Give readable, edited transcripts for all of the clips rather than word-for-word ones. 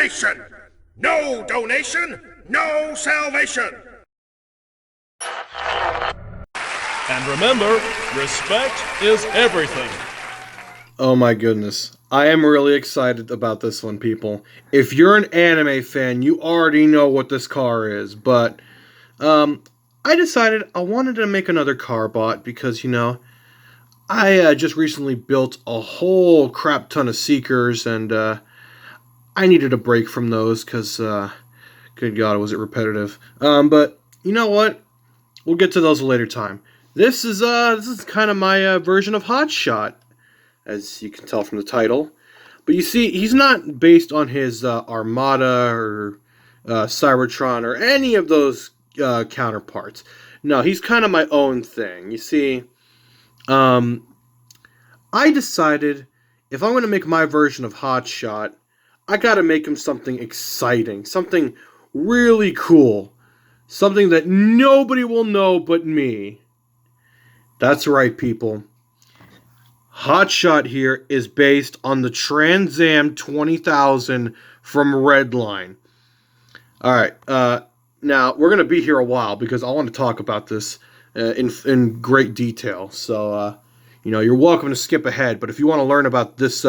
nation! No donation, no salvation! And remember, respect is everything. Oh my goodness. I am really excited about this one, people. If you're an anime fan, you already know what this car is, but I decided I wanted to make another car bot because, I just recently built a whole crap ton of Seekers, and I needed a break from those because, good God, was it repetitive. But you know what? We'll get to those a later time. This is kind of my version of Hotshot, as you can tell from the title. But you see, he's not based on his Armada or Cybertron or any of those counterparts. No, he's kind of my own thing. You see, I decided if I'm going to make my version of Hotshot, I got to make him something exciting, something really cool, something that nobody will know but me. That's right, people. Hotshot here is based on the Trans Am 20,000 from REDLINE. Alright, now we're going to be here a while because I want to talk about this in great detail. So, you're welcome to skip ahead, but if you want to learn about this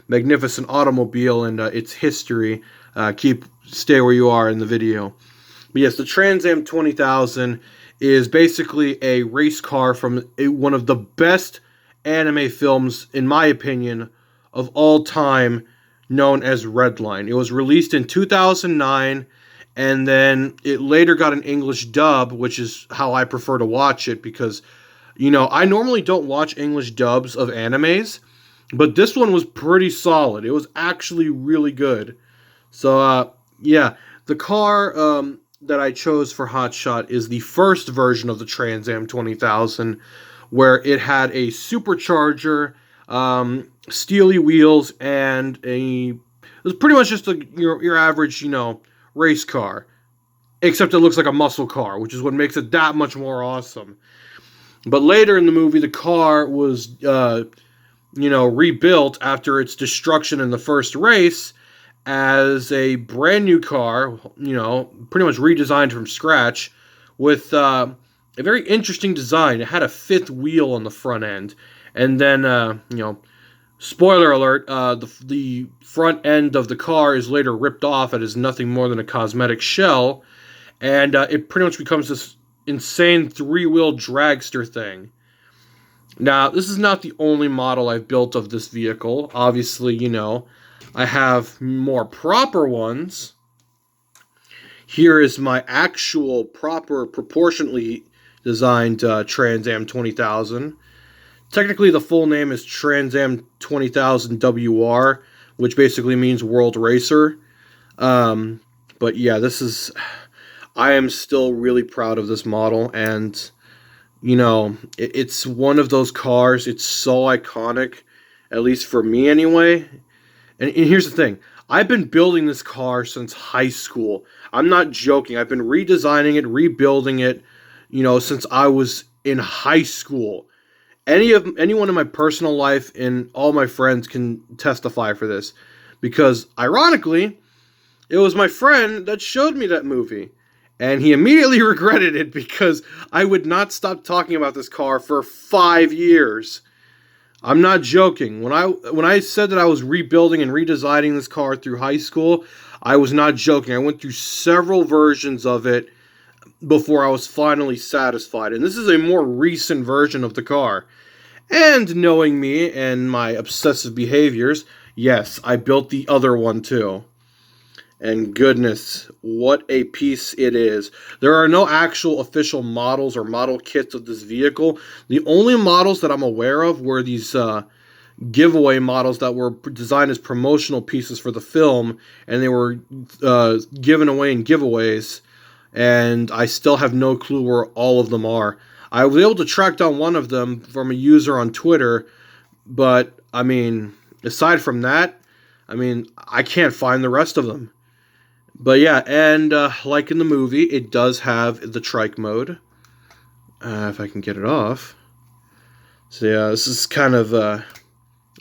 magnificent automobile and its history, stay where you are in the video. But yes, the Trans Am 20,000 is basically a race car from one of the best anime films, in my opinion, of all time, known as REDLINE. It was released in 2009, and then it later got an English dub, which is how I prefer to watch it, because, I normally don't watch English dubs of animes, but this one was pretty solid. It was actually really good. So, yeah, the car that I chose for Hotshot is the first version of the Trans Am 20,000, where it had a supercharger, steely wheels, and it was pretty much just your average, race car. Except it looks like a muscle car, which is what makes it that much more awesome. But later in the movie, the car was, rebuilt after its destruction in the first race as a brand new car, pretty much redesigned from scratch, with a very interesting design. It had a fifth wheel on the front end. And then, spoiler alert, the front end of the car is later ripped off. It is nothing more than a cosmetic shell. And it pretty much becomes this insane three-wheel dragster thing. Now, this is not the only model I've built of this vehicle. Obviously, I have more proper ones. Here is my actual proper, proportionately designed Trans Am 20,000. Technically, the full name is Trans Am 20,000 WR, which basically means World Racer. But yeah, I am still really proud of this model, and, it's one of those cars. It's so iconic, at least for me anyway. And here's the thing. I've been building this car since high school. I'm not joking. I've been redesigning it, rebuilding it, since I was in high school. Anyone in my personal life and all my friends can testify for this. Because, ironically, it was my friend that showed me that movie. And he immediately regretted it because I would not stop talking about this car for 5 years. I'm not joking. When I said that I was rebuilding and redesigning this car through high school, I was not joking. I went through several versions of it before I was finally satisfied. And this is a more recent version of the car. And knowing me and my obsessive behaviors, yes, I built the other one too. And goodness, what a piece it is. There are no actual official models or model kits of this vehicle. The only models that I'm aware of were these giveaway models that were designed as promotional pieces for the film, and they were given away in giveaways, and I still have no clue where all of them are. I was able to track down one of them from a user on Twitter, but, aside from that, I can't find the rest of them. But yeah, and like in the movie, it does have the Trike Mode. If I can get it off. So yeah, this is kind of a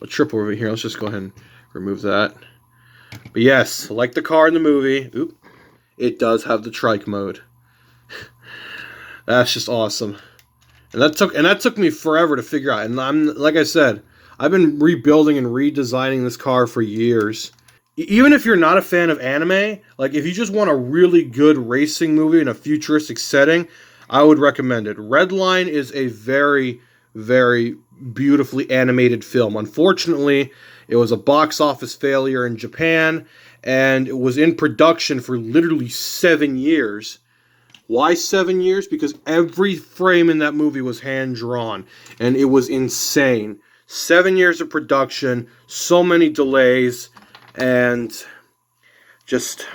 trip over here. Let's just go ahead and remove that. But yes, like the car in the movie, it does have the trike mode. That's just awesome. And that took me forever to figure out. And I'm like I said, I've been rebuilding and redesigning this car for years. Even if you're not a fan of anime, like if you just want a really good racing movie in a futuristic setting, I would recommend it. Redline is a very, very beautifully animated film. Unfortunately, it was a box office failure in Japan, and it was in production for literally 7 years. Why 7 years? Because every frame in that movie was hand-drawn, and it was insane. 7 years of production, so many delays, and just,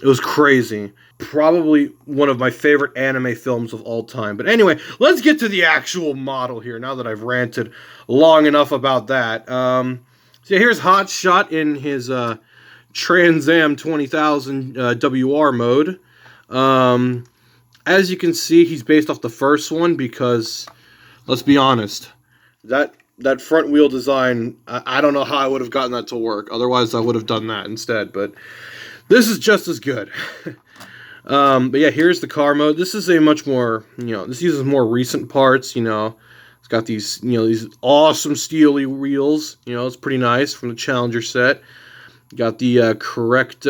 it was crazy. Probably one of my favorite anime films of all time. But anyway, let's get to the actual model here, now that I've ranted long enough about that. So here's Hotshot in his Trans Am 20,000 WR mode. As you can see, he's based off the first one because, let's be honest, that front wheel design, I don't know how I would have gotten that to work. Otherwise, I would have done that instead. But this is just as good. But yeah, here's the car mode. This is a much more, this uses more recent parts, It's got these, these awesome steely wheels. It's pretty nice from the Challenger set. Got the correct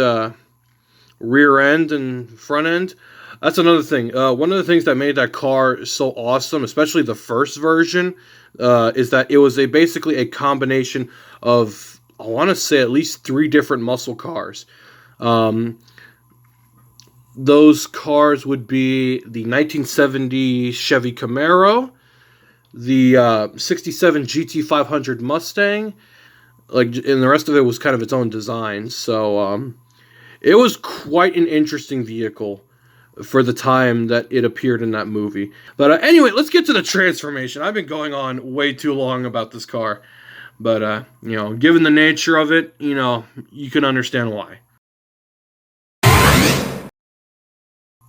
rear end and front end. That's another thing. One of the things that made that car so awesome, especially the first version, is that it was basically a combination of, I want to say, at least 3 different muscle cars. Those cars would be the 1970 Chevy Camaro, the 67 GT500 Mustang, and the rest of it was kind of its own design. So it was quite an interesting vehicle for the time that it appeared in that movie. But anyway, let's get to the transformation. I've been going on way too long about this car. But, given the nature of it, you can understand why.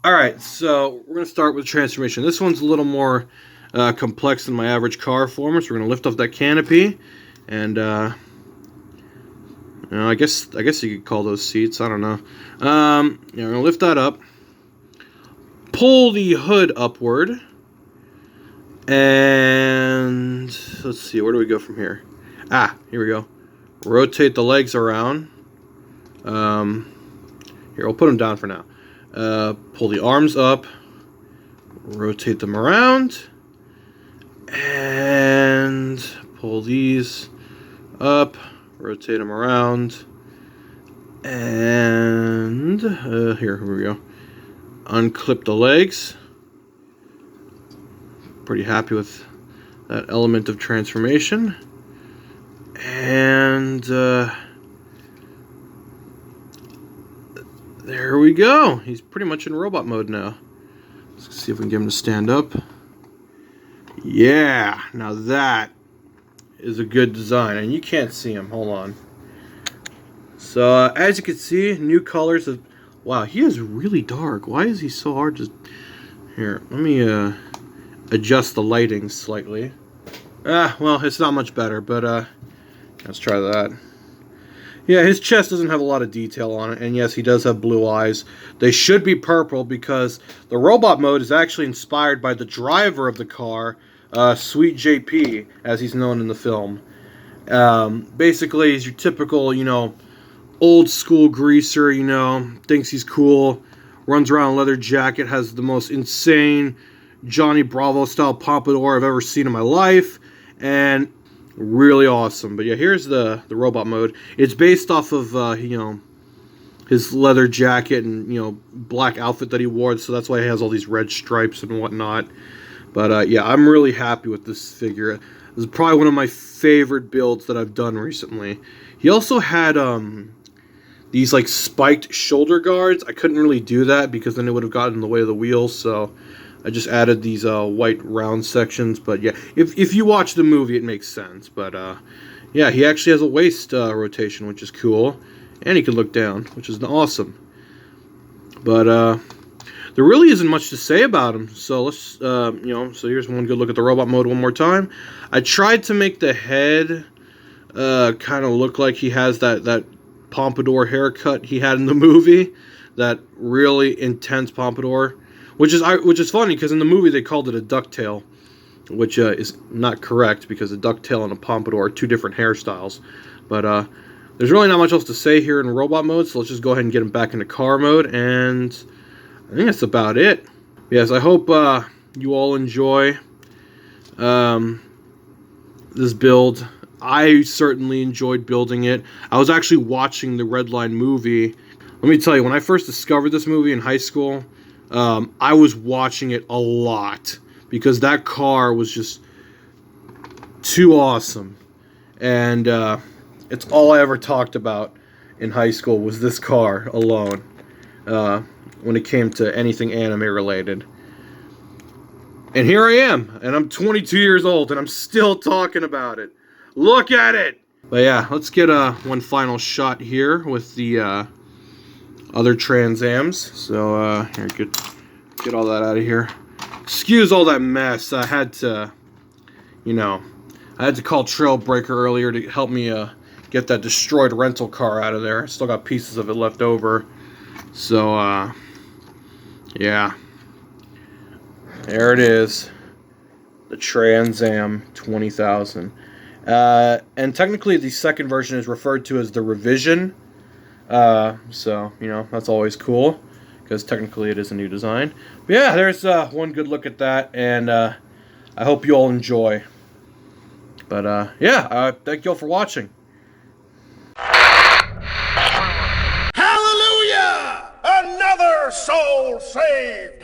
Alright, so we're going to start with transformation. This one's a little more complex than my average car former, so we're going to lift off that canopy, and I guess you could call those seats, I don't know. We're going to lift that up, pull the hood upward, and let's see, where do we go from here? Here we go. Rotate the legs around. Here, we'll put them down for now. Pull the arms up, rotate them around, and pull these up, rotate them around, and here we go. Unclip the legs. Pretty happy with that element of transformation. And there we go. He's pretty much in robot mode now. Let's see if we can get him to stand up. Yeah, now that is a good design. And you can't see him. Hold on. So, as you can see, new colors. Wow, he is really dark. Why is he so hard to... Here, let me adjust the lighting slightly. Well, it's not much better, but let's try that. Yeah, his chest doesn't have a lot of detail on it, and yes, he does have blue eyes. They should be purple because the robot mode is actually inspired by the driver of the car, Sweet JP, as he's known in the film. Basically, he's your typical, old school greaser, thinks he's cool, runs around in a leather jacket, has the most insane Johnny Bravo style pompadour I've ever seen in my life, and really awesome. But yeah, here's the robot mode. It's based off of his leather jacket and black outfit that he wore, so that's why he has all these red stripes and whatnot. But yeah, I'm really happy with this figure. This is probably one of my favorite builds that I've done recently. He also had these like spiked shoulder guards. I couldn't really do that because then it would have gotten in the way of the wheels, so I just added these white round sections. But yeah, if you watch the movie, it makes sense. But yeah, he actually has a waist rotation, which is cool, and he can look down, which is awesome. But there really isn't much to say about him. So let's so here's one good look at the robot mode one more time. I tried to make the head kind of look like he has that pompadour haircut he had in the movie, that really intense pompadour, which is funny because in the movie they called it a ducktail, which is not correct because a ducktail and a pompadour are two different hairstyles. But there's really not much else to say here in robot mode, so let's just go ahead and get him back into car mode, and I think that's about it. Yes, I hope you all enjoy this build. I certainly enjoyed building it. I was actually watching the REDLINE movie. Let me tell you, when I first discovered this movie in high school, I was watching it a lot because that car was just too awesome. And it's all I ever talked about in high school was this car alone when it came to anything anime related. And here I am, and I'm 22 years old, and I'm still talking about it. Look at it! But yeah, let's get one final shot here with the other Trans Ams. So here, get all that out of here. Excuse all that mess. I had to, I had to call Trailbreaker earlier to help me get that destroyed rental car out of there. I still got pieces of it left over. So yeah. There it is. The Trans Am 20,000. And technically the second version is referred to as the revision. So, that's always cool, because technically it is a new design. But yeah, there's one good look at that, and I hope you all enjoy. But yeah, thank you all for watching. Hallelujah! Another soul saved!